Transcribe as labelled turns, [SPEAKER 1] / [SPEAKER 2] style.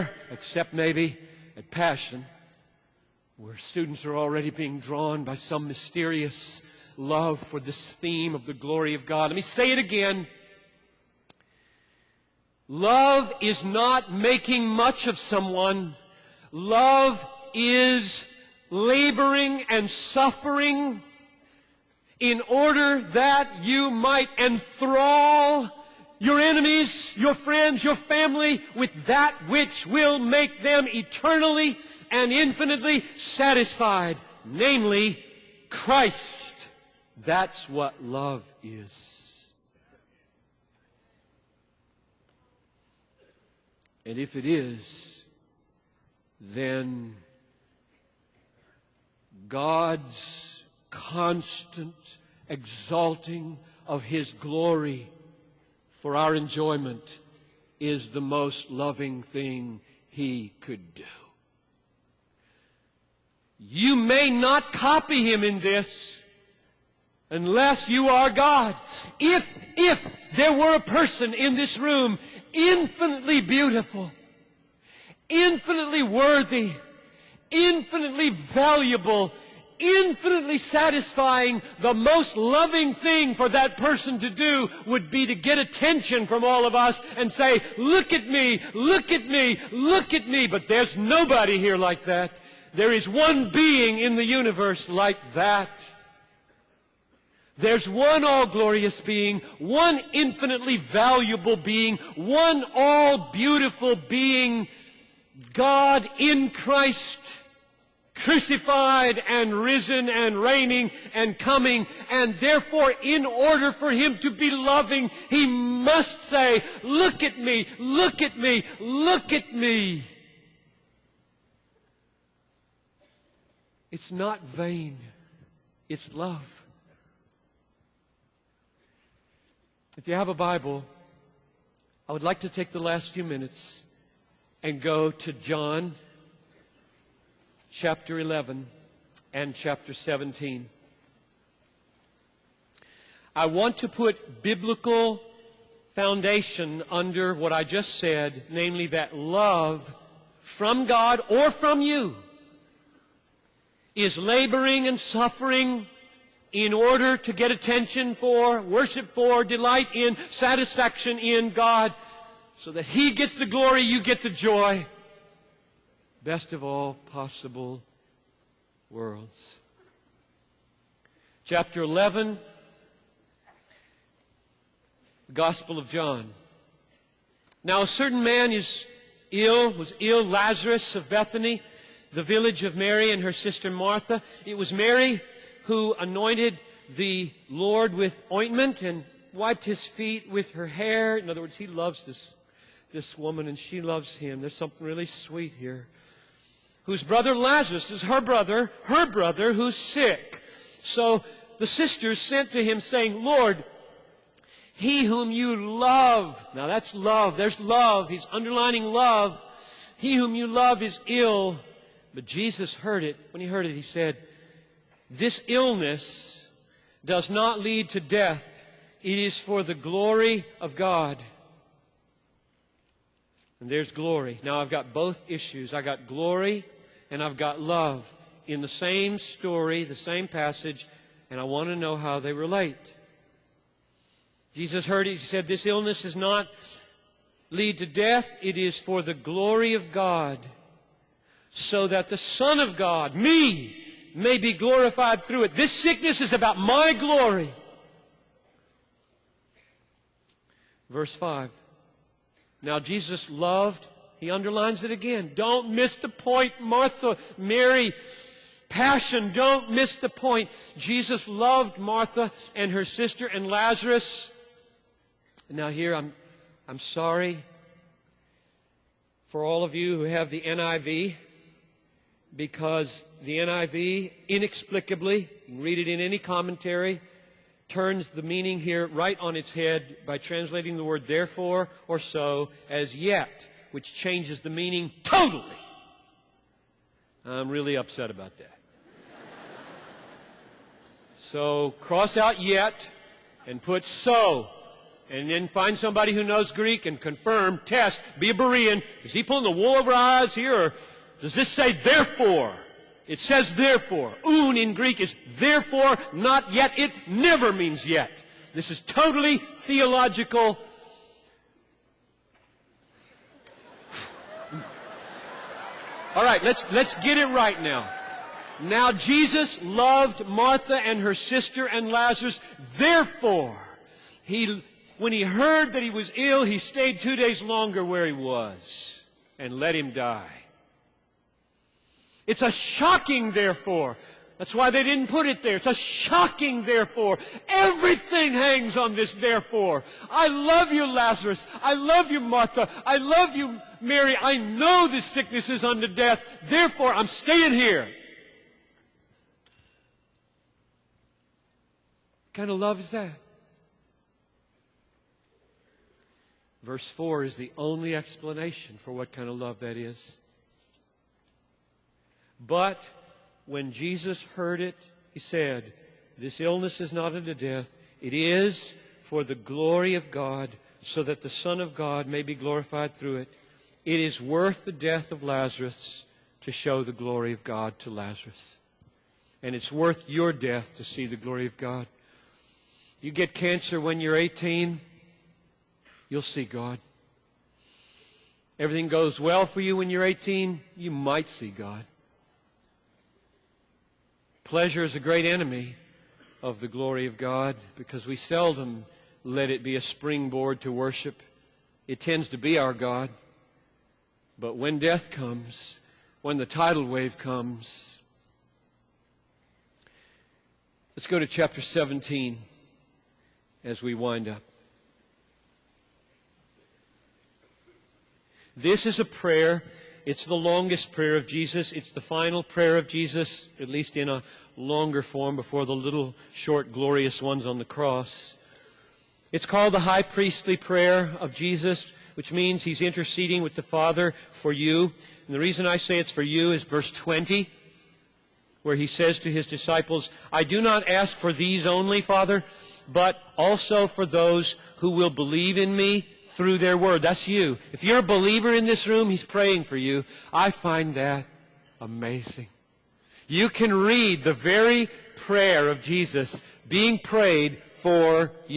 [SPEAKER 1] anywhere except maybe at Passion, where students are already being drawn by some mysterious love for this theme of the glory of God. Let me say it again. Love is not making much of someone. Love is laboring and suffering in order that you might enthrall your enemies, your friends, your family with that which will make them eternally and infinitely satisfied, namely Christ. That's what love is. And if it is, then God's constant exalting of His glory for our enjoyment is the most loving thing He could do. You may not copy Him in this unless you are God. If there were a person in this room infinitely beautiful, infinitely worthy, infinitely valuable, infinitely satisfying, the most loving thing for that person to do would be to get attention from all of us and say, look at me, look at me, look at me. But there's nobody here like that. There is one being in the universe like that. There's one all-glorious being, one infinitely valuable being, one all-beautiful being, God in Christ, crucified and risen and reigning and coming. And therefore, in order for Him to be loving, He must say, look at me, look at me, look at me. It's not vain. It's love. If you have a Bible, I would like to take the last few minutes and go to John chapter 11 and chapter 17. I want to put biblical foundation under what I just said, namely that love from God or from you is laboring and suffering in order to get attention for, worship for, delight in, satisfaction in God, so that He gets the glory, you get the joy. Best of all possible worlds. Chapter 11, the Gospel of John. Now a certain man was ill, Lazarus of Bethany, the village of Mary and her sister Martha. It was Mary who anointed the Lord with ointment and wiped His feet with her hair. In other words, He loves this woman and she loves Him. There's something really sweet here. Whose brother Lazarus is her brother who's sick. So the sisters sent to Him saying, Lord, He whom you love. Now that's love. There's love. He's underlining love. He whom you love is ill. But Jesus heard it. When He heard it, He said, this illness does not lead to death. It is for the glory of God. And there's glory. Now I've got both issues. I've got glory and I've got love in the same story, the same passage, and I want to know how they relate. Jesus heard it. He said, this illness does not lead to death. It is for the glory of God, so that the Son of God, me, may be glorified through it. This sickness is about my glory. Verse 5. Now Jesus loved, He underlines it again. Don't miss the point, Martha, Mary, passion, don't miss the point. Jesus loved Martha and her sister and Lazarus. Now here, I'm sorry for all of you who have the NIV, because the NIV, inexplicably, you can read it in any commentary, turns the meaning here right on its head by translating the word therefore or so as yet, which changes the meaning totally. I'm really upset about that. So cross out yet and put so, And then find somebody who knows Greek and confirm, test, be a Berean. Is he pulling the wool over our eyes here, or does this say therefore? It says therefore. Un in Greek is therefore, not yet. It never means yet. This is totally theological. All right, let's get it right now. Now Jesus loved Martha and her sister and Lazarus. Therefore, when he heard that he was ill, he stayed 2 days longer where he was and let him die. It's a shocking therefore. That's why they didn't put it there. It's a shocking therefore. Everything hangs on this therefore. I love you, Lazarus. I love you, Martha. I love you, Mary. I know this sickness is unto death. Therefore, I'm staying here. What kind of love is that? Verse 4 is the only explanation for what kind of love that is. But when Jesus heard it, he said, this illness is not unto death. It is for the glory of God, so that the Son of God may be glorified through it. It is worth the death of Lazarus to show the glory of God to Lazarus. And it's worth your death to see the glory of God. You get cancer when you're 18, you'll see God. Everything goes well for you when you're 18, you might see God. Pleasure is a great enemy of the glory of God because we seldom let it be a springboard to worship. It tends to be our God. But when death comes, when the tidal wave comes, let's go to chapter 17 as we wind up. This is a prayer. It's the longest prayer of Jesus. It's the final prayer of Jesus, at least in a longer form before the little short glorious ones on the cross. It's called the high priestly prayer of Jesus, which means he's interceding with the Father for you. And the reason I say it's for you is verse 20, where he says to his disciples, I do not ask for these only, Father, but also for those who will believe in me through their word. That's you. If you're a believer in this room, he's praying for you. I find that amazing. You can read the very prayer of Jesus being prayed for you.